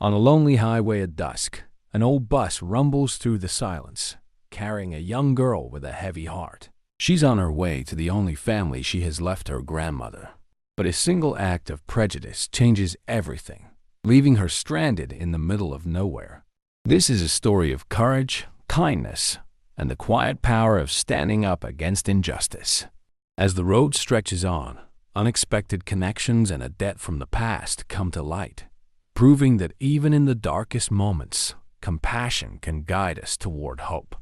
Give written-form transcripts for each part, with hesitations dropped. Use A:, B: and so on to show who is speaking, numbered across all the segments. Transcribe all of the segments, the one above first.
A: On a lonely highway at dusk, an old bus rumbles through the silence, carrying a young girl with a heavy heart. She's on her way to the only family she has left, her grandmother. But a single act of prejudice changes everything, leaving her stranded in the middle of nowhere. This is a story of courage, kindness, and the quiet power of standing up against injustice. As the road stretches on, unexpected connections and a debt from the past come to light, proving that even in the darkest moments, compassion can guide us toward hope.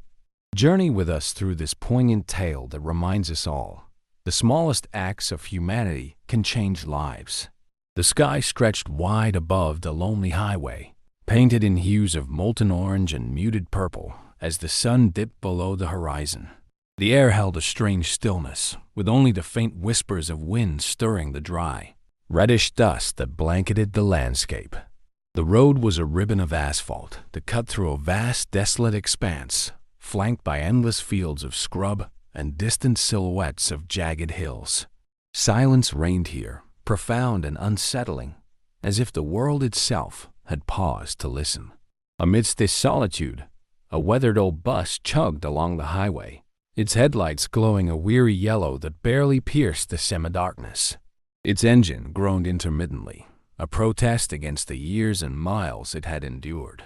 A: Journey with us through this poignant tale that reminds us all, the smallest acts of humanity can change lives. The sky stretched wide above the lonely highway, painted in hues of molten orange and muted purple as the sun dipped below the horizon. The air held a strange stillness, with only the faint whispers of wind stirring the dry, reddish dust that blanketed the landscape. The road was a ribbon of asphalt that cut through a vast, desolate expanse, flanked by endless fields of scrub and distant silhouettes of jagged hills. Silence reigned here, profound and unsettling, as if the world itself had paused to listen. Amidst this solitude, a weathered old bus chugged along the highway, its headlights glowing a weary yellow that barely pierced the semi-darkness. Its engine groaned intermittently, a protest against the years and miles it had endured.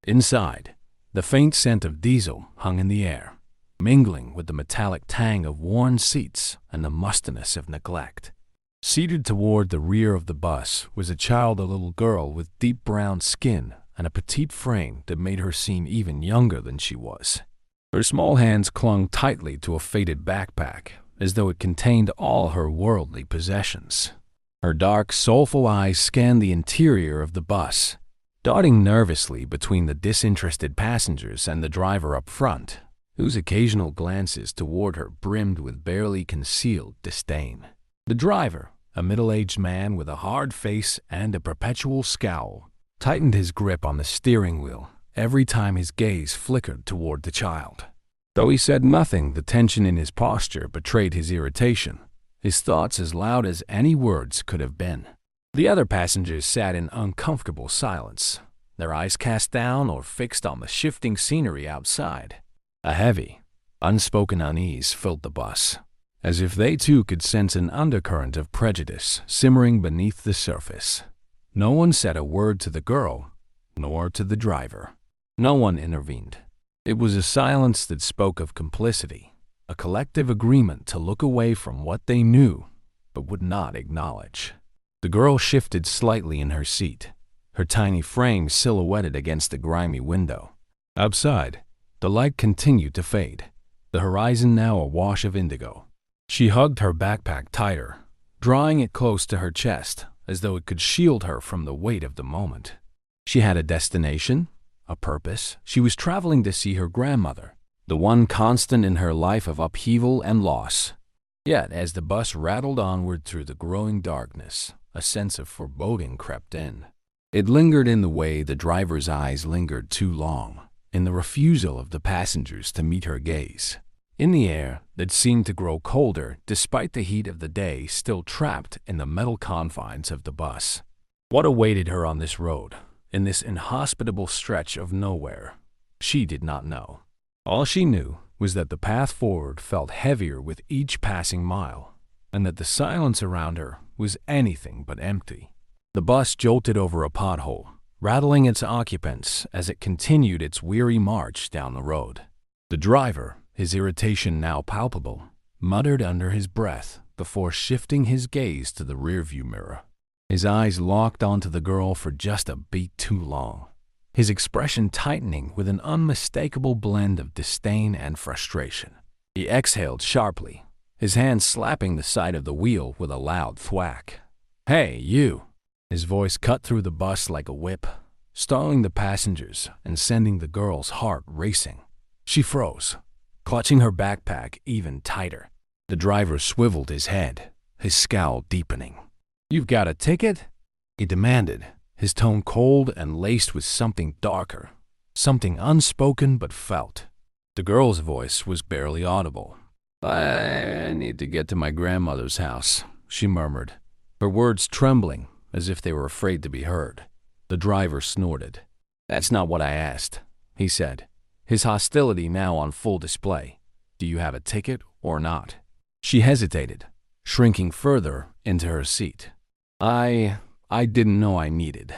A: Inside, the faint scent of diesel hung in the air, mingling with the metallic tang of worn seats and the mustiness of neglect. Seated toward the rear of the bus was a child, a little girl with deep brown skin and a petite frame that made her seem even younger than she was. Her small hands clung tightly to a faded backpack, as though it contained all her worldly possessions. Her dark, soulful eyes scanned the interior of the bus, darting nervously between the disinterested passengers and the driver up front, whose occasional glances toward her brimmed with barely concealed disdain. The driver, a middle-aged man with a hard face and a perpetual scowl, tightened his grip on the steering wheel every time his gaze flickered toward the child. Though he said nothing, the tension in his posture betrayed his irritation, his thoughts as loud as any words could have been. The other passengers sat in uncomfortable silence, their eyes cast down or fixed on the shifting scenery outside. A heavy, unspoken unease filled the bus, as if they too could sense an undercurrent of prejudice simmering beneath the surface. No one said a word to the girl, nor to the driver. No one intervened. It was a silence that spoke of complicity, a collective agreement to look away from what they knew but would not acknowledge. The girl shifted slightly in her seat, her tiny frame silhouetted against the grimy window. Outside, the light continued to fade, the horizon now a wash of indigo. She hugged her backpack tighter, drawing it close to her chest as though it could shield her from the weight of the moment. She had a destination, a purpose. She was traveling to see her grandmother, the one constant in her life of upheaval and loss. Yet, as the bus rattled onward through the growing darkness, a sense of foreboding crept in. It lingered in the way the driver's eyes lingered too long, in the refusal of the passengers to meet her gaze, in the air that seemed to grow colder despite the heat of the day still trapped in the metal confines of the bus. What awaited her on this road, in this inhospitable stretch of nowhere, she did not know. All she knew was that the path forward felt heavier with each passing mile, and that the silence around her was anything but empty. The bus jolted over a pothole, rattling its occupants as it continued its weary march down the road. The driver, his irritation now palpable, muttered under his breath before shifting his gaze to the rearview mirror. His eyes locked onto the girl for just a beat too long, his expression tightening with an unmistakable blend of disdain and frustration. He exhaled sharply, his hand slapping the side of the wheel with a loud thwack. "Hey, you!" His voice cut through the bus like a whip, startling the passengers and sending the girl's heart racing. She froze, clutching her backpack even tighter. The driver swiveled his head, his scowl deepening. "You've got a ticket?" he demanded, his tone cold and laced with something darker, something unspoken but felt. The girl's voice was barely audible. "I need to get to my grandmother's house," she murmured, her words trembling as if they were afraid to be heard. The driver snorted. "That's not what I asked," he said, his hostility now on full display. "Do you have a ticket or not?" She hesitated, shrinking further into her seat. I didn't know I needed."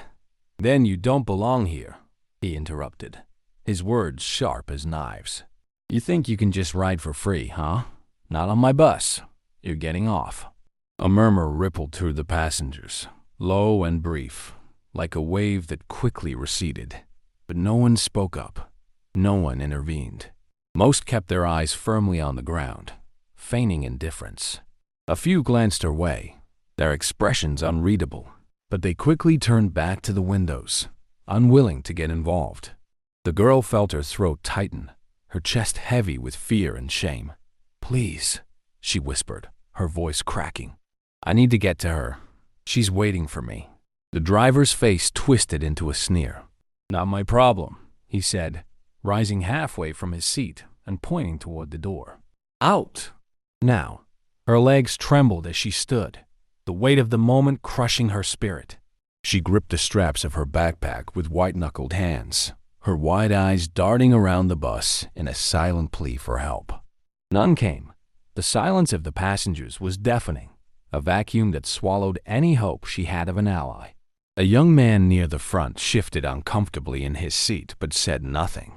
A: "Then you don't belong here," he interrupted, his words sharp as knives. "You think you can just ride for free, huh? Not on my bus. You're getting off." A murmur rippled through the passengers, low and brief, like a wave that quickly receded. But no one spoke up. No one intervened. Most kept their eyes firmly on the ground, feigning indifference. A few glanced her way, their expressions unreadable, but they quickly turned back to the windows, unwilling to get involved. The girl felt her throat tighten, her chest heavy with fear and shame. "Please," she whispered, her voice cracking. "I need to get to her. She's waiting for me." The driver's face twisted into a sneer. "Not my problem," he said, rising halfway from his seat and pointing toward the door. "Out!" Now, her legs trembled as she stood, the weight of the moment crushing her spirit. She gripped the straps of her backpack with white-knuckled hands, her wide eyes darting around the bus in a silent plea for help. None came. The silence of the passengers was deafening, a vacuum that swallowed any hope she had of an ally. A young man near the front shifted uncomfortably in his seat but said nothing.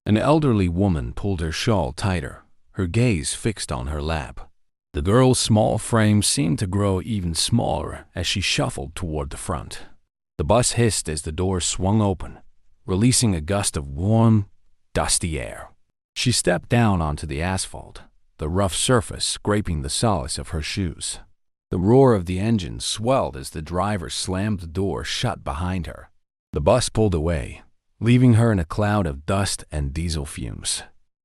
A: An elderly woman pulled her shawl tighter, her gaze fixed on her lap. The girl's small frame seemed to grow even smaller as she shuffled toward the front. The bus hissed as the doors swung open, releasing a gust of warm, dusty air. She stepped down onto the asphalt, the rough surface scraping the soles of her shoes. The roar of the engine swelled as the driver slammed the door shut behind her. The bus pulled away, leaving her in a cloud of dust and diesel fumes.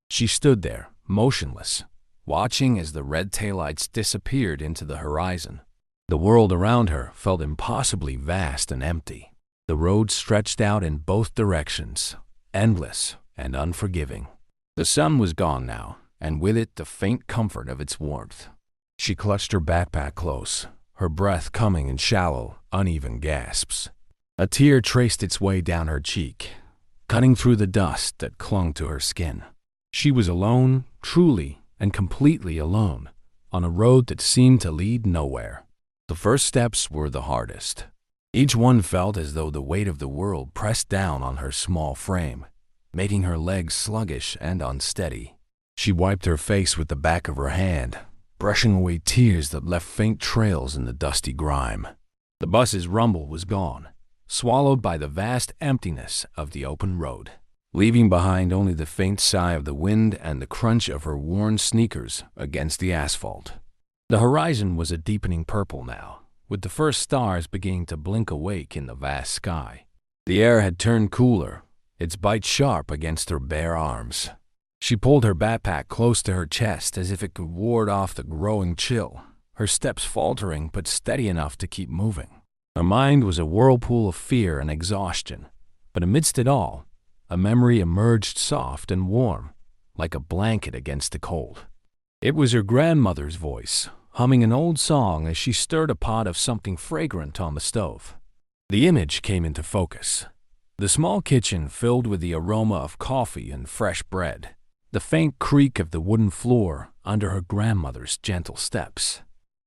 A: She stood there, motionless, watching as the red taillights disappeared into the horizon. The world around her felt impossibly vast and empty. The road stretched out in both directions, endless and unforgiving. The sun was gone now, and with it the faint comfort of its warmth. She clutched her backpack close, her breath coming in shallow, uneven gasps. A tear traced its way down her cheek, cutting through the dust that clung to her skin. She was alone, truly and completely alone, on a road that seemed to lead nowhere. The first steps were the hardest. Each one felt as though the weight of the world pressed down on her small frame, making her legs sluggish and unsteady. She wiped her face with the back of her hand, brushing away tears that left faint trails in the dusty grime. The bus's rumble was gone, swallowed by the vast emptiness of the open road, leaving behind only the faint sigh of the wind and the crunch of her worn sneakers against the asphalt. The horizon was a deepening purple now, with the first stars beginning to blink awake in the vast sky. The air had turned cooler, its bite sharp against her bare arms. She pulled her backpack close to her chest as if it could ward off the growing chill, her steps faltering but steady enough to keep moving. Her mind was a whirlpool of fear and exhaustion, but amidst it all, a memory emerged soft and warm, like a blanket against the cold. It was her grandmother's voice, humming an old song as she stirred a pot of something fragrant on the stove. The image came into focus. The small kitchen filled with the aroma of coffee and fresh bread, the faint creak of the wooden floor under her grandmother's gentle steps.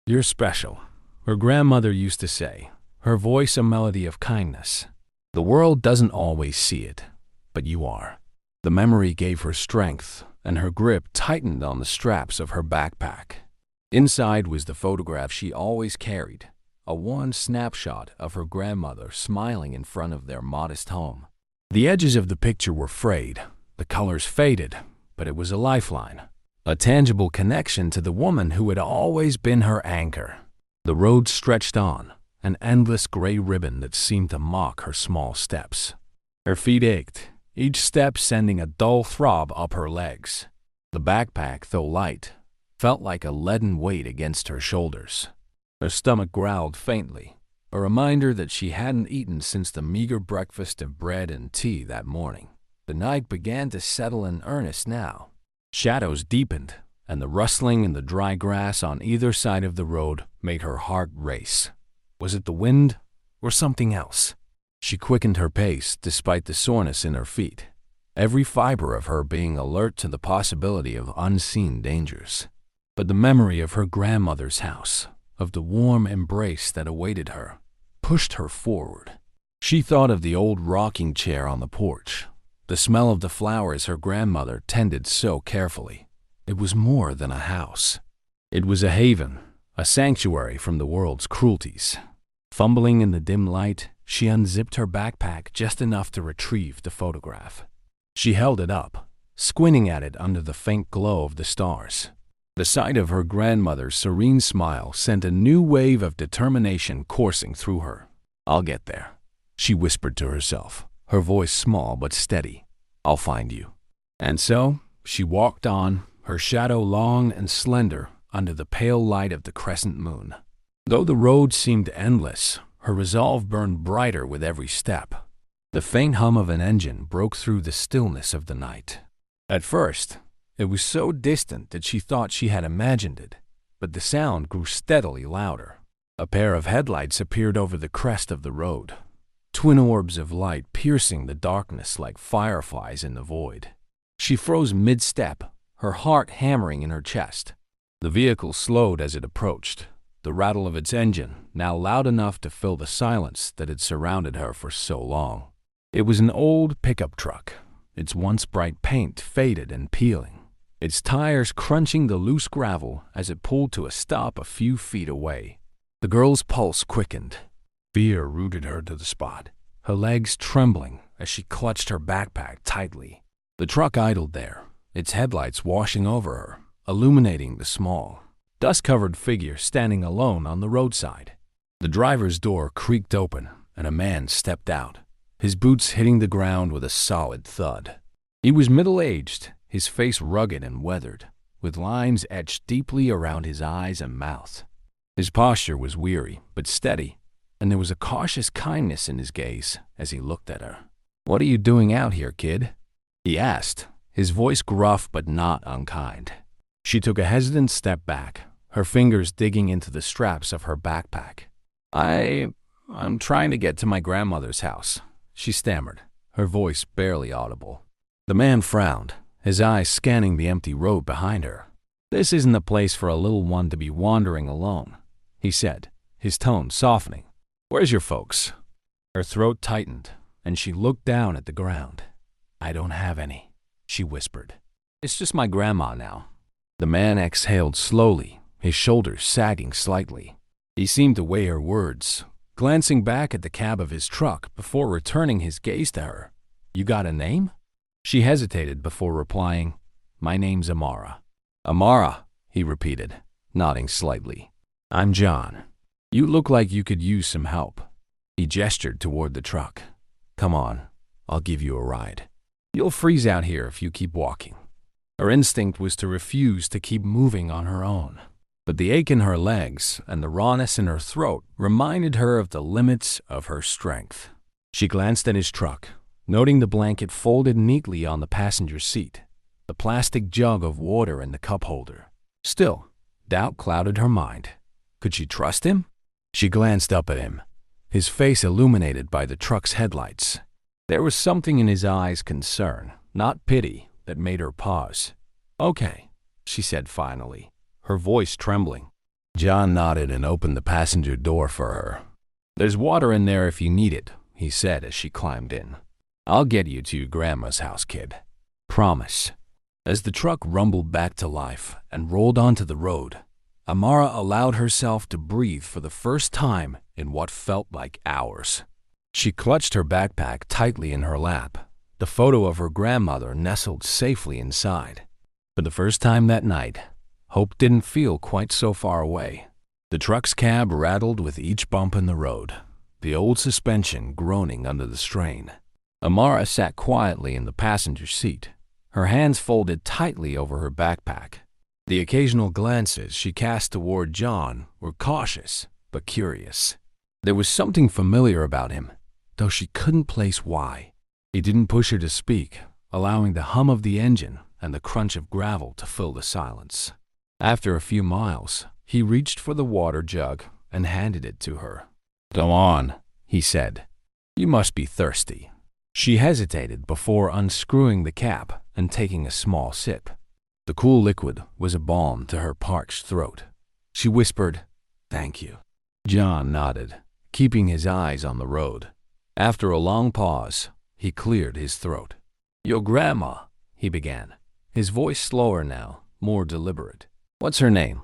A: "You're special," her grandmother used to say, her voice a melody of kindness. "The world doesn't always see it, but you are." The memory gave her strength, and her grip tightened on the straps of her backpack. Inside was the photograph she always carried, a worn snapshot of her grandmother smiling in front of their modest home. The edges of the picture were frayed, the colors faded, but it was a lifeline, a tangible connection to the woman who had always been her anchor. The road stretched on, an endless gray ribbon that seemed to mock her small steps. Her feet ached, each step sending a dull throb up her legs. The backpack, though light, felt like a leaden weight against her shoulders. Her stomach growled faintly, a reminder that she hadn't eaten since the meager breakfast of bread and tea that morning. The night began to settle in earnest now. Shadows deepened, and the rustling in the dry grass on either side of the road made her heart race. Was it the wind or something else? She quickened her pace despite the soreness in her feet, every fiber of her being alert to the possibility of unseen dangers. But the memory of her grandmother's house, of the warm embrace that awaited her, pushed her forward. She thought of the old rocking chair on the porch, the smell of the flowers her grandmother tended so carefully. It was more than a house. It was a haven, a sanctuary from the world's cruelties. Fumbling in the dim light, she unzipped her backpack just enough to retrieve the photograph. She held it up, squinting at it under the faint glow of the stars. The sight of her grandmother's serene smile sent a new wave of determination coursing through her. "I'll get there," she whispered to herself, her voice small but steady. "I'll find you." And so she walked on, her shadow long and slender under the pale light of the crescent moon. Though the road seemed endless, her resolve burned brighter with every step. The faint hum of an engine broke through the stillness of the night. At first, it was so distant that she thought she had imagined it, but the sound grew steadily louder. A pair of headlights appeared over the crest of the road, twin orbs of light piercing the darkness like fireflies in the void. She froze mid-step, her heart hammering in her chest. The vehicle slowed as it approached, the rattle of its engine now loud enough to fill the silence that had surrounded her for so long. It was an old pickup truck, its once bright paint faded and peeling, its tires crunching the loose gravel as it pulled to a stop a few feet away. The girl's pulse quickened. Fear rooted her to the spot, her legs trembling as she clutched her backpack tightly. The truck idled there, its headlights washing over her, illuminating the small, dust-covered figure standing alone on the roadside. The driver's door creaked open, and a man stepped out, his boots hitting the ground with a solid thud. He was middle-aged, his face rugged and weathered, with lines etched deeply around his eyes and mouth. His posture was weary but steady, and there was a cautious kindness in his gaze as he looked at her. "What are you doing out here, kid?" he asked, his voice gruff but not unkind. She took a hesitant step back, her fingers digging into the straps of her backpack. I'm trying to get to my grandmother's house," she stammered, her voice barely audible. The man frowned, his eyes scanning the empty road behind her. "This isn't a place for a little one to be wandering alone," he said, his tone softening. "Where's your folks?" Her throat tightened, and she looked down at the ground. "I don't have any," she whispered. "It's just my grandma now." The man exhaled slowly, his shoulders sagging slightly. He seemed to weigh her words, glancing back at the cab of his truck before returning his gaze to her. "You got a name?" She hesitated before replying, "My name's Amara." "Amara," he repeated, nodding slightly. "I'm John. You look like you could use some help." He gestured toward the truck. "Come on, I'll give you a ride. You'll freeze out here if you keep walking." Her instinct was to refuse to keep moving on her own, but the ache in her legs and the rawness in her throat reminded her of the limits of her strength. She glanced at his truck, noting the blanket folded neatly on the passenger seat, the plastic jug of water in the cup holder. Still, doubt clouded her mind. Could she trust him? She glanced up at him, his face illuminated by the truck's headlights. There was something in his eyes, concern, not pity, that made her pause. "Okay," she said finally, her voice trembling. John nodded and opened the passenger door for her. "There's water in there if you need it," he said as she climbed in. "I'll get you to your grandma's house, kid. Promise." As the truck rumbled back to life and rolled onto the road, Amara allowed herself to breathe for the first time in what felt like hours. She clutched her backpack tightly in her lap, the photo of her grandmother nestled safely inside. For the first time that night, hope didn't feel quite so far away. The truck's cab rattled with each bump in the road, the old suspension groaning under the strain. Amara sat quietly in the passenger seat, her hands folded tightly over her backpack. The occasional glances she cast toward John were cautious but curious. There was something familiar about him, though she couldn't place why. He didn't push her to speak, allowing the hum of the engine and the crunch of gravel to fill the silence. After a few miles, he reached for the water jug and handed it to her. "Come on," he said. You must be thirsty. She hesitated before unscrewing the cap and taking a small sip. The cool liquid was a balm to her parched throat. She whispered, "Thank you." John nodded, keeping his eyes on the road. After a long pause, he cleared his throat. "Your grandma," he began, his voice slower now, more deliberate. "What's her name?"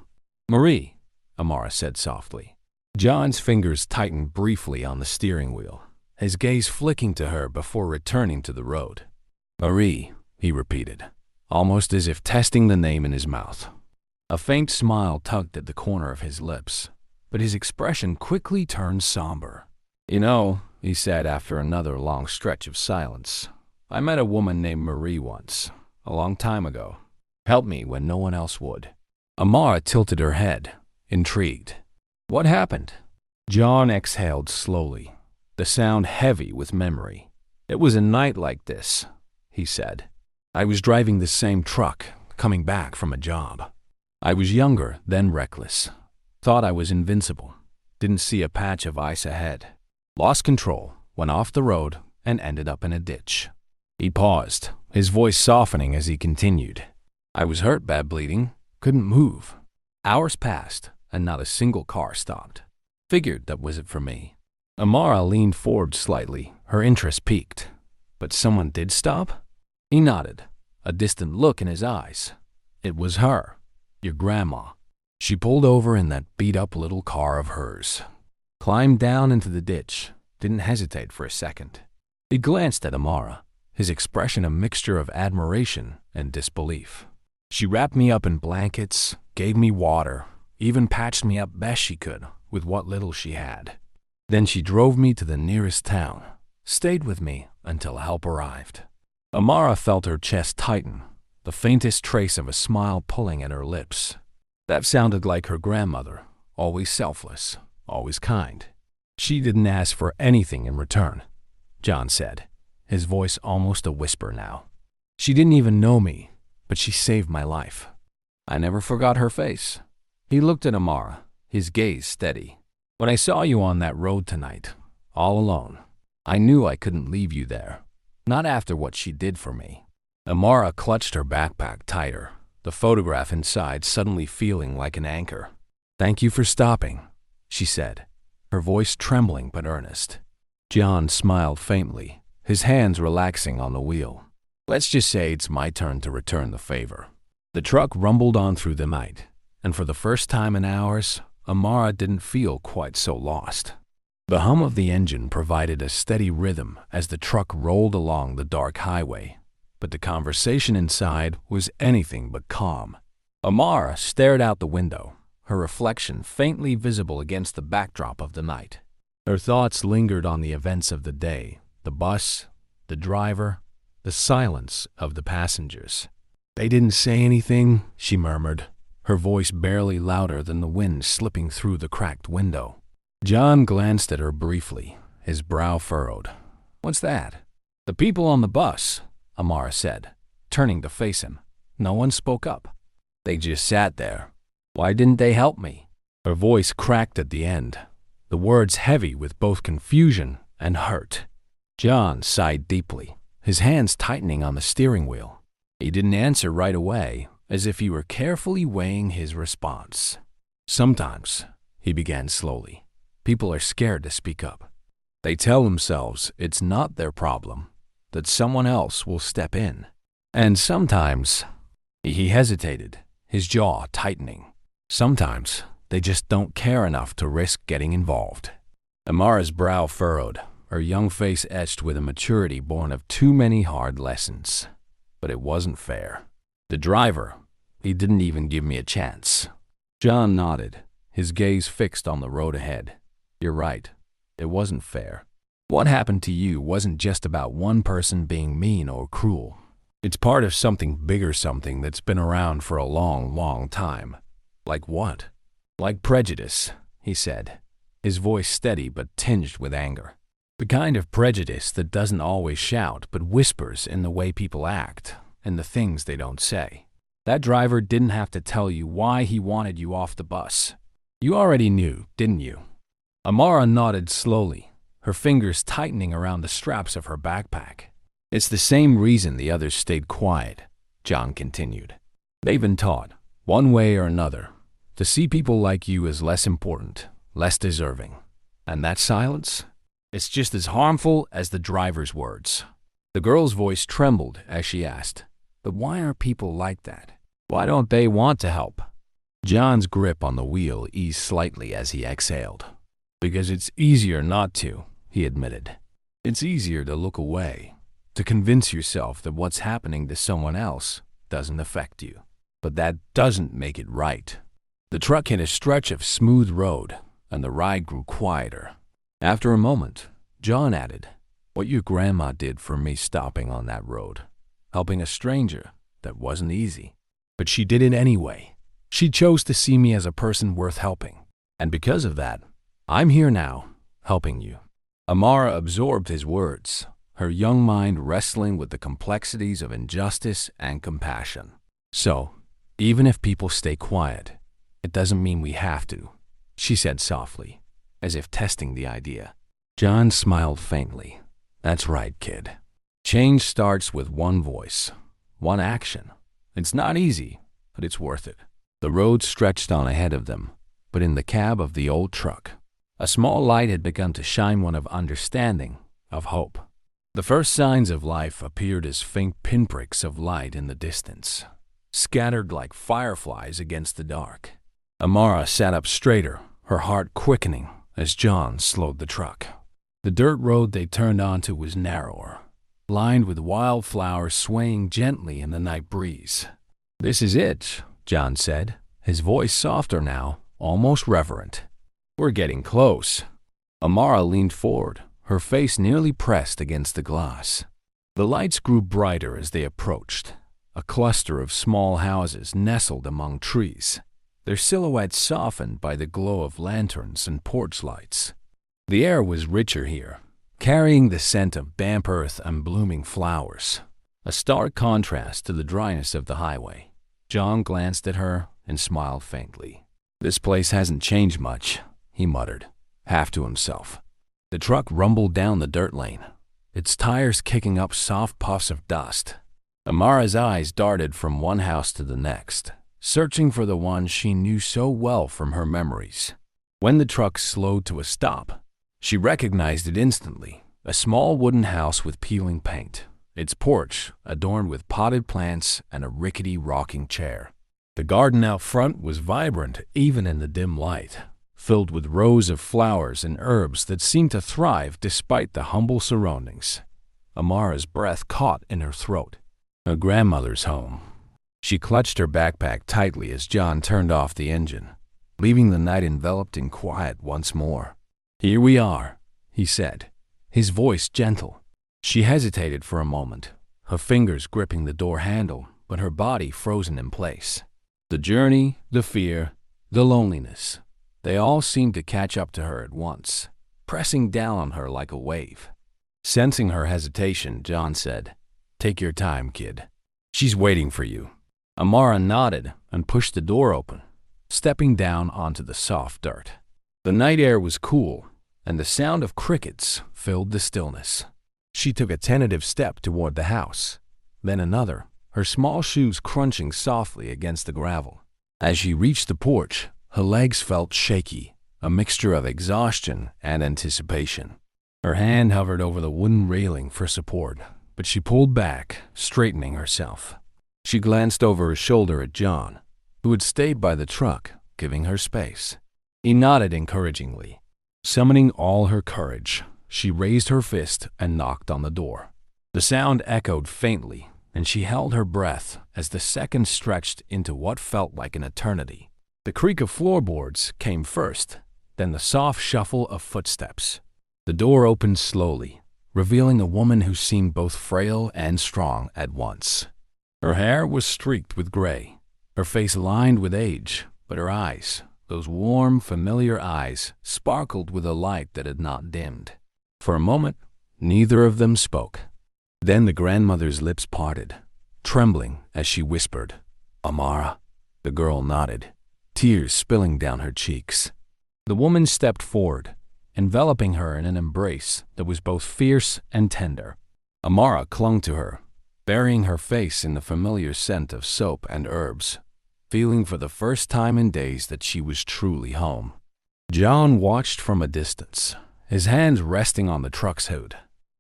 A: "Marie," Amara said softly. John's fingers tightened briefly on the steering wheel, his gaze flicking to her before returning to the road. "Marie," he repeated, almost as if testing the name in his mouth. A faint smile tugged at the corner of his lips, but his expression quickly turned somber. "You know," he said after another long stretch of silence, "I met a woman named Marie once, a long time ago. Helped me when no one else would." Amara tilted her head, intrigued. "What happened?" John exhaled slowly, the sound heavy with memory. "It was a night like this," he said. "I was driving the same truck, coming back from a job. I was younger, then reckless. Thought I was invincible. Didn't see a patch of ice ahead. Lost control, went off the road, and ended up in a ditch." He paused, his voice softening as he continued. "I was hurt bad bleeding, couldn't move. Hours passed, and not a single car stopped. Figured that was it for me." Amara leaned forward slightly, her interest piqued. "But someone did stop?" He nodded, a distant look in his eyes. "It was her, your grandma. She pulled over in that beat-up little car of hers. Climbed down into the ditch, didn't hesitate for a second." He glanced at Amara, his expression a mixture of admiration and disbelief. "She wrapped me up in blankets, gave me water, even patched me up best she could with what little she had. Then she drove me to the nearest town, stayed with me until help arrived." Amara felt her chest tighten, the faintest trace of a smile pulling at her lips. That sounded like her grandmother, always selfless, always kind. "She didn't ask for anything in return," John said, his voice almost a whisper now. "She didn't even know me, but she saved my life. I never forgot her face." He looked at Amara, his gaze steady. "When I saw you on that road tonight, all alone, I knew I couldn't leave you there. Not after what she did for me." Amara clutched her backpack tighter, the photograph inside suddenly feeling like an anchor. "Thank you for stopping," she said, her voice trembling but earnest. John smiled faintly, his hands relaxing on the wheel. "Let's just say it's my turn to return the favor." The truck rumbled on through the night, and for the first time in hours, Amara didn't feel quite so lost. The hum of the engine provided a steady rhythm as the truck rolled along the dark highway, but the conversation inside was anything but calm. Amara stared out the window, her reflection faintly visible against the backdrop of the night. Her thoughts lingered on the events of the day, the bus, the driver, the silence of the passengers. "They didn't say anything," she murmured, her voice barely louder than the wind slipping through the cracked window. John glanced at her briefly, his brow furrowed. "What's that?" "The people on the bus," Amara said, turning to face him. No one spoke up. "They just sat there. Why didn't they help me?" Her voice cracked at the end, the words heavy with both confusion and hurt. John sighed deeply, his hands tightening on the steering wheel. He didn't answer right away, as if he were carefully weighing his response. "Sometimes," he began slowly, "people are scared to speak up. They tell themselves it's not their problem, that someone else will step in. And sometimes," he hesitated, his jaw tightening, "sometimes they just don't care enough to risk getting involved." Amara's brow furrowed, her young face etched with a maturity born of too many hard lessons. But it wasn't fair. "The driver, he didn't even give me a chance." John nodded, his gaze fixed on the road ahead. "You're right. It wasn't fair. What happened to you wasn't just about one person being mean or cruel. It's part of something bigger, something that's been around for a long, long time." "Like what?" "Like prejudice," he said, his voice steady but tinged with anger. "The kind of prejudice that doesn't always shout but whispers in the way people act and the things they don't say. That driver didn't have to tell you why he wanted you off the bus. You already knew, didn't you?" Amara nodded slowly, her fingers tightening around the straps of her backpack. It's the same reason the others stayed quiet, John continued. They've been taught, one way or another, to see people like you as less important, less deserving. And that silence? It's just as harmful as the driver's words. The girl's voice trembled as she asked, "But why are people like that? Why don't they want to help?" John's grip on the wheel eased slightly as he exhaled. "Because it's easier not to," he admitted. "It's easier to look away, to convince yourself that what's happening to someone else doesn't affect you. But that doesn't make it right." The truck hit a stretch of smooth road, and the ride grew quieter. After a moment, John added, "What your grandma did for me stopping on that road, helping a stranger, that wasn't easy. But she did it anyway. She chose to see me as a person worth helping. And because of that, I'm here now, helping you." Amara absorbed his words, her young mind wrestling with the complexities of injustice and compassion. "So, even if people stay quiet, it doesn't mean we have to," she said softly, as if testing the idea. John smiled faintly. "That's right, kid. Change starts with one voice, one action. It's not easy, but it's worth it." The road stretched on ahead of them, but in the cab of the old truck, a small light had begun to shine, one of understanding, of hope. The first signs of life appeared as faint pinpricks of light in the distance, scattered like fireflies against the dark. Amara sat up straighter, her heart quickening as John slowed the truck. The dirt road they turned onto was narrower, lined with wildflowers swaying gently in the night breeze. "This is it," John said, his voice softer now, almost reverent. "We're getting close." Amara leaned forward, her face nearly pressed against the glass. The lights grew brighter as they approached, a cluster of small houses nestled among trees, their silhouettes softened by the glow of lanterns and porch lights. The air was richer here, carrying the scent of damp earth and blooming flowers, a stark contrast to the dryness of the highway. John glanced at her and smiled faintly. "This place hasn't changed much," he muttered, half to himself. The truck rumbled down the dirt lane, its tires kicking up soft puffs of dust. Amara's eyes darted from one house to the next, searching for the one she knew so well from her memories. When the truck slowed to a stop, she recognized it instantly, a small wooden house with peeling paint, its porch adorned with potted plants and a rickety rocking chair. The garden out front was vibrant even in the dim light, filled with rows of flowers and herbs that seemed to thrive despite the humble surroundings. Amara's breath caught in her throat. Her grandmother's home. She clutched her backpack tightly as John turned off the engine, leaving the night enveloped in quiet once more. "Here we are," he said, his voice gentle. She hesitated for a moment, her fingers gripping the door handle, but her body frozen in place. The journey, the fear, the loneliness, they all seemed to catch up to her at once, pressing down on her like a wave. Sensing her hesitation, John said, "Take your time, kid. She's waiting for you." Amara nodded and pushed the door open, stepping down onto the soft dirt. The night air was cool, and the sound of crickets filled the stillness. She took a tentative step toward the house, then another, her small shoes crunching softly against the gravel. As she reached the porch, her legs felt shaky, a mixture of exhaustion and anticipation. Her hand hovered over the wooden railing for support, but she pulled back, straightening herself. She glanced over her shoulder at John, who had stayed by the truck, giving her space. He nodded encouragingly. Summoning all her courage, she raised her fist and knocked on the door. The sound echoed faintly, and she held her breath as the seconds stretched into what felt like an eternity. The creak of floorboards came first, then the soft shuffle of footsteps. The door opened slowly, revealing a woman who seemed both frail and strong at once. Her hair was streaked with gray, her face lined with age, but her eyes, those warm, familiar eyes, sparkled with a light that had not dimmed. For a moment, neither of them spoke. Then the grandmother's lips parted, trembling as she whispered, "Amara." The girl nodded, tears spilling down her cheeks. The woman stepped forward, enveloping her in an embrace that was both fierce and tender. Amara clung to her, burying her face in the familiar scent of soap and herbs, feeling for the first time in days that she was truly home. John watched from a distance, his hands resting on the truck's hood.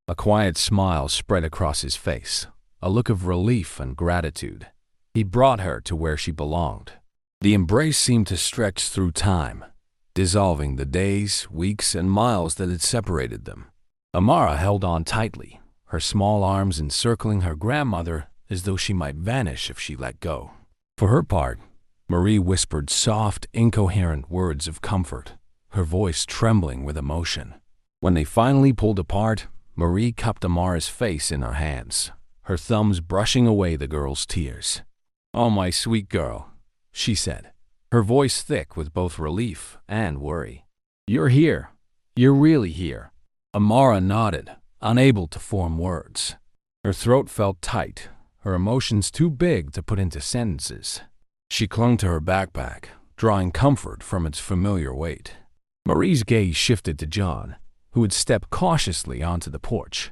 A: A quiet smile spread across his face, a look of relief and gratitude. He brought her to where she belonged. The embrace seemed to stretch through time, dissolving the days, weeks, and miles that had separated them. Amara held on tightly, her small arms encircling her grandmother as though she might vanish if she let go. For her part, Marie whispered soft, incoherent words of comfort, her voice trembling with emotion. When they finally pulled apart, Marie cupped Amara's face in her hands, her thumbs brushing away the girl's tears. "Oh, my sweet girl," she said, her voice thick with both relief and worry. "You're here. You're really here." Amara nodded, unable to form words. Her throat felt tight, her emotions too big to put into sentences. She clung to her backpack, drawing comfort from its familiar weight. Marie's gaze shifted to John, who had stepped cautiously onto the porch.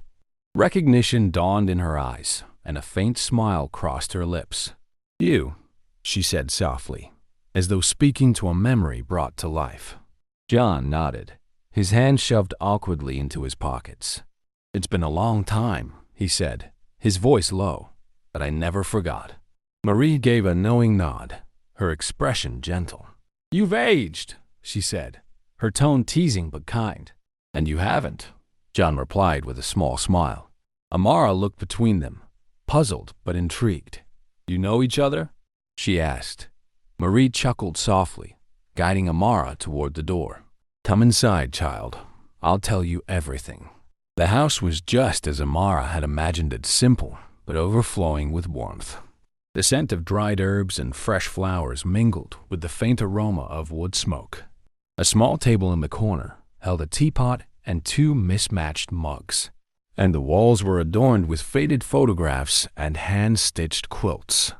A: Recognition dawned in her eyes, and a faint smile crossed her lips. "You," she said softly, as though speaking to a memory brought to life. John nodded, his hands shoved awkwardly into his pockets. "It's been a long time," he said, his voice low, "but I never forgot." Marie gave a knowing nod, her expression gentle. "You've aged," she said, her tone teasing but kind. "And you haven't," John replied with a small smile. Amara looked between them, puzzled but intrigued. "You know each other?" she asked. Marie chuckled softly, guiding Amara toward the door. "Come inside, child. I'll tell you everything." The house was just as Amara had imagined it, simple but overflowing with warmth. The scent of dried herbs and fresh flowers mingled with the faint aroma of wood smoke. A small table in the corner held a teapot and two mismatched mugs, and the walls were adorned with faded photographs and hand-stitched quilts.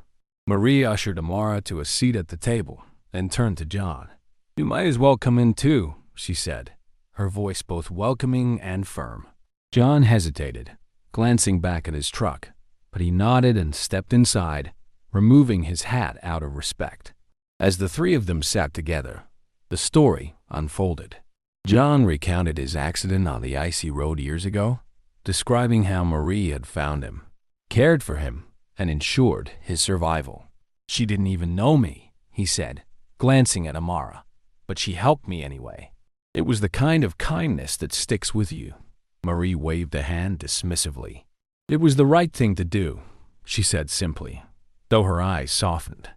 A: Marie ushered Amara to a seat at the table, then turned to John. "You might as well come in too," she said, her voice both welcoming and firm. John hesitated, glancing back at his truck, but he nodded and stepped inside, removing his hat out of respect. As the three of them sat together, the story unfolded. John recounted his accident on the icy road years ago, describing how Marie had found him, cared for him, and ensured his survival. "She didn't even know me," he said, glancing at Amara, "but she helped me anyway. It was the kind of kindness that sticks with you." Marie waved a hand dismissively. "It was the right thing to do," she said simply, though her eyes softened.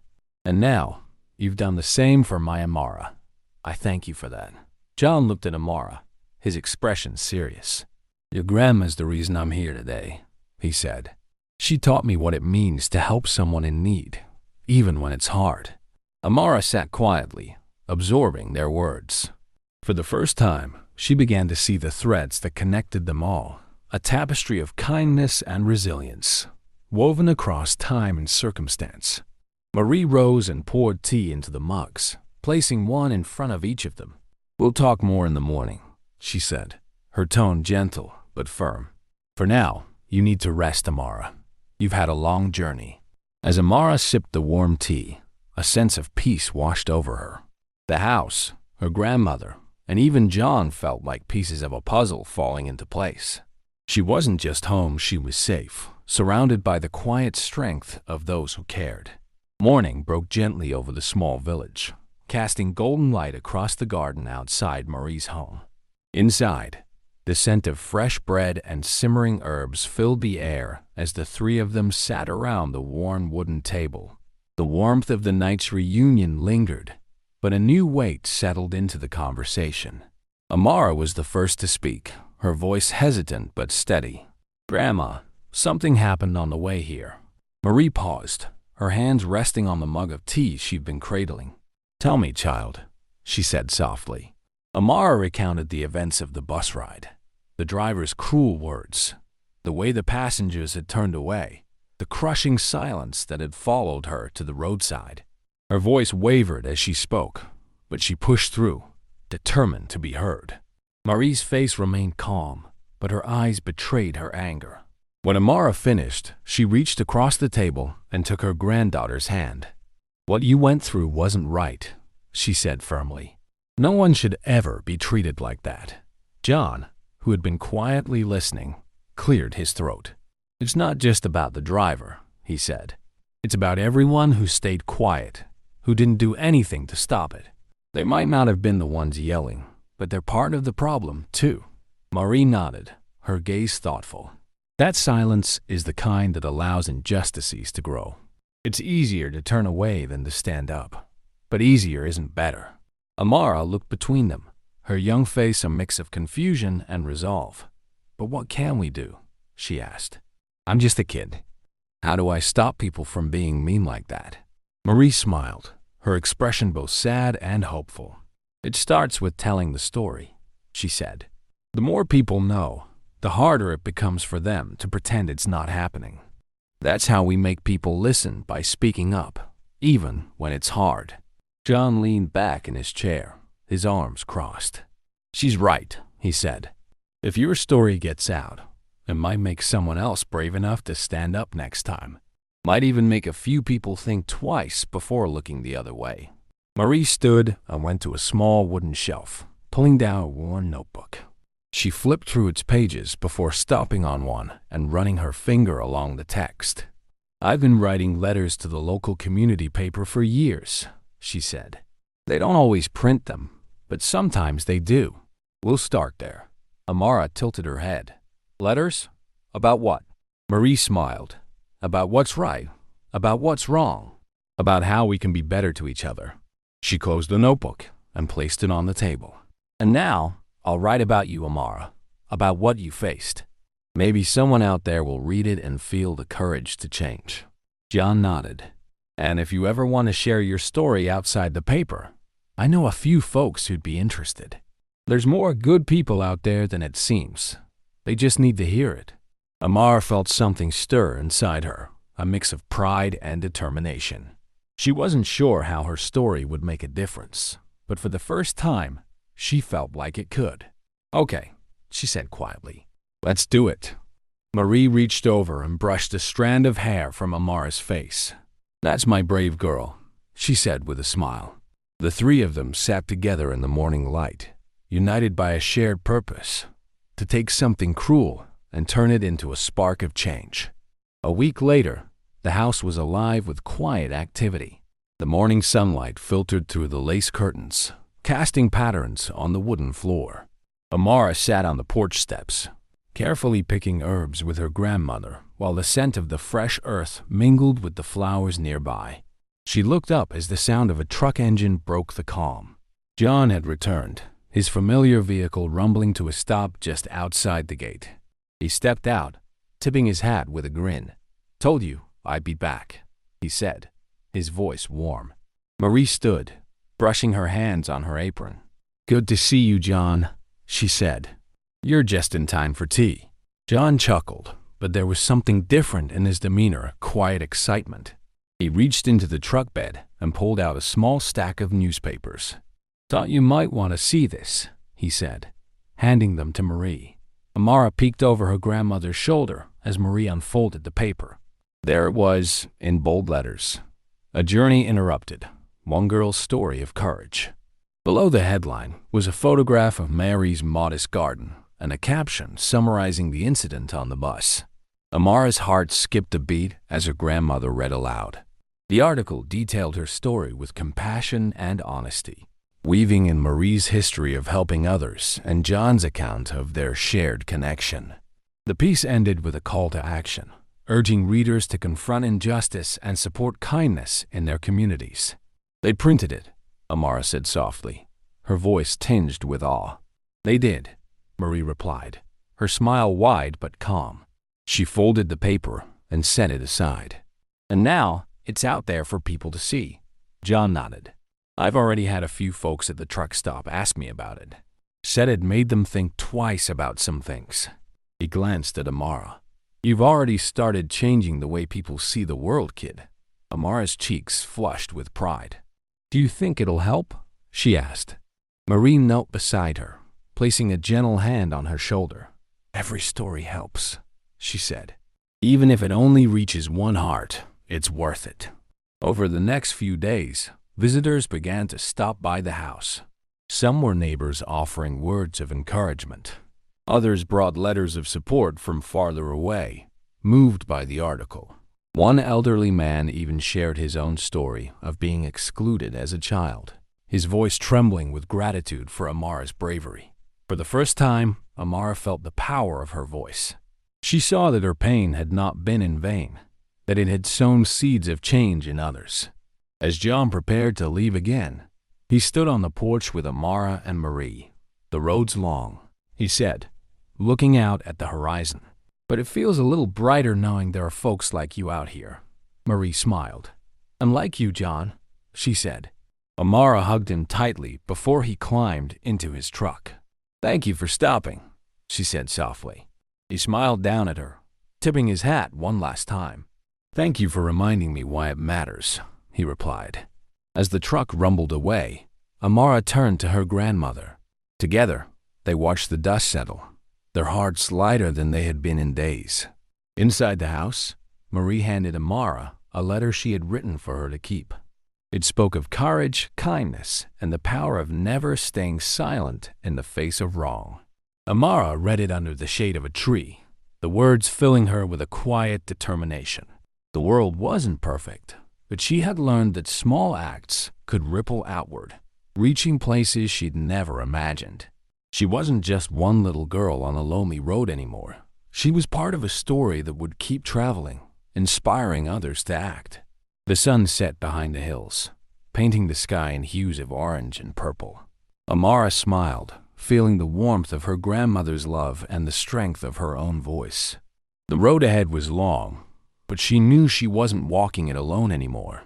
A: "And now, you've done the same for my Amara. I thank you for that." John looked at Amara, his expression serious. "Your grandma's the reason I'm here today," he said. "She taught me what it means to help someone in need, even when it's hard." Amara sat quietly, absorbing their words. For the first time, she began to see the threads that connected them all, a tapestry of kindness and resilience, woven across time and circumstance. Marie rose and poured tea into the mugs, placing one in front of each of them. "We'll talk more in the morning," she said, her tone gentle but firm. "For now, you need to rest, Amara. You've had a long journey." As Amara sipped the warm tea, a sense of peace washed over her. The house, her grandmother, and even John felt like pieces of a puzzle falling into place. She wasn't just home, she was safe, surrounded by the quiet strength of those who cared. Morning broke gently over the small village, casting golden light across the garden outside Marie's home. Inside, the scent of fresh bread and simmering herbs filled the air as the three of them sat around the worn wooden table. The warmth of the night's reunion lingered, but a new weight settled into the conversation. Amara was the first to speak, her voice hesitant but steady. "Grandma, something happened on the way here." Marie paused, her hands resting on the mug of tea she'd been cradling. "Tell me, child," she said softly. Amara recounted the events of the bus ride, the driver's cruel words, the way the passengers had turned away, the crushing silence that had followed her to the roadside. Her voice wavered as she spoke, but she pushed through, determined to be heard. Marie's face remained calm, but her eyes betrayed her anger. When Amara finished, she reached across the table and took her granddaughter's hand. "What you went through wasn't right," she said firmly. "No one should ever be treated like that." John, who had been quietly listening, cleared his throat. "It's not just about the driver," he said. "It's about everyone who stayed quiet, who didn't do anything to stop it. They might not have been the ones yelling, but they're part of the problem, too." Marie nodded, her gaze thoughtful. That silence is the kind that allows injustices to grow. It's easier to turn away than to stand up, but easier isn't better. Amara looked between them, her young face a mix of confusion and resolve. "But what can we do?" she asked. "I'm just a kid. How do I stop people from being mean like that?" Marie smiled, her expression both sad and hopeful. "It starts with telling the story," she said. "The more people know, the harder it becomes for them to pretend it's not happening. That's how we make people listen, by speaking up, even when it's hard." John leaned back in his chair, his arms crossed. "She's right," he said. "If your story gets out, it might make someone else brave enough to stand up next time. Might even make a few people think twice before looking the other way." Marie stood and went to a small wooden shelf, pulling down a worn notebook. She flipped through its pages before stopping on one and running her finger along the text. "I've been writing letters to the local community paper for years," she said. "They don't always print them, but sometimes they do. We'll start there." Amara tilted her head. "Letters? About what?" Marie smiled. "About what's right, about what's wrong, about how we can be better to each other." She closed the notebook and placed it on the table. "And now, I'll write about you, Amara, about what you faced. Maybe someone out there will read it and feel the courage to change." John nodded. "And if you ever want to share your story outside the paper, I know a few folks who'd be interested. There's more good people out there than it seems. They just need to hear it." Amara felt something stir inside her, a mix of pride and determination. She wasn't sure how her story would make a difference, but for the first time, she felt like it could. "Okay," she said quietly. "Let's do it." Marie reached over and brushed a strand of hair from Amara's face. "That's my brave girl," she said with a smile. The three of them sat together in the morning light, united by a shared purpose: to take something cruel and turn it into a spark of change. A week later, the house was alive with quiet activity. The morning sunlight filtered through the lace curtains, casting patterns on the wooden floor. Amara sat on the porch steps, carefully picking herbs with her grandmother, while the scent of the fresh earth mingled with the flowers nearby. She looked up as the sound of a truck engine broke the calm. John had returned, his familiar vehicle rumbling to a stop just outside the gate. He stepped out, tipping his hat with a grin. "Told you I'd be back," he said, his voice warm. Marie stood, brushing her hands on her apron. "Good to see you, John," she said. "You're just in time for tea." John chuckled, but there was something different in his demeanor, a quiet excitement. He reached into the truck bed and pulled out a small stack of newspapers. "Thought you might want to see this," he said, handing them to Marie. Amara peeked over her grandmother's shoulder as Marie unfolded the paper. There it was, in bold letters: "A journey interrupted. One girl's story of courage." Below the headline was a photograph of Mary's modest garden and a caption summarizing the incident on the bus. Amara's heart skipped a beat as her grandmother read aloud. The article detailed her story with compassion and honesty, weaving in Marie's history of helping others and John's account of their shared connection. The piece ended with a call to action, urging readers to confront injustice and support kindness in their communities. "They printed it," Amara said softly, her voice tinged with awe. "They did," Marie replied, her smile wide but calm. She folded the paper and set it aside. "And now it's out there for people to see." John nodded. "I've already had a few folks at the truck stop ask me about it. Said it made them think twice about some things." He glanced at Amara. "You've already started changing the way people see the world, kid." Amara's cheeks flushed with pride. "Do you think it'll help?" she asked. Marie knelt beside her, placing a gentle hand on her shoulder. "Every story helps," she said. "Even if it only reaches one heart, it's worth it." Over the next few days, visitors began to stop by the house. Some were neighbors offering words of encouragement. Others brought letters of support from farther away, moved by the article. One elderly man even shared his own story of being excluded as a child, his voice trembling with gratitude for Amara's bravery. For the first time, Amara felt the power of her voice. She saw that her pain had not been in vain, that it had sown seeds of change in others. As John prepared to leave again, he stood on the porch with Amara and Marie. "The road's long," he said, looking out at the horizon. "But it feels a little brighter knowing there are folks like you out here." Marie smiled. "I'm like you, John," she said. Amara hugged him tightly before he climbed into his truck. "Thank you for stopping," she said softly. He smiled down at her, tipping his hat one last time. "Thank you for reminding me why it matters," he replied. As the truck rumbled away, Amara turned to her grandmother. Together, they watched the dust settle, their hearts lighter than they had been in days. Inside the house, Marie handed Amara a letter she had written for her to keep. It spoke of courage, kindness, and the power of never staying silent in the face of wrong. Amara read it under the shade of a tree, the words filling her with a quiet determination. The world wasn't perfect, but she had learned that small acts could ripple outward, reaching places she'd never imagined. She wasn't just one little girl on a lonely road anymore. She was part of a story that would keep traveling, inspiring others to act. The sun set behind the hills, painting the sky in hues of orange and purple. Amara smiled, feeling the warmth of her grandmother's love and the strength of her own voice. The road ahead was long, but she knew she wasn't walking it alone anymore.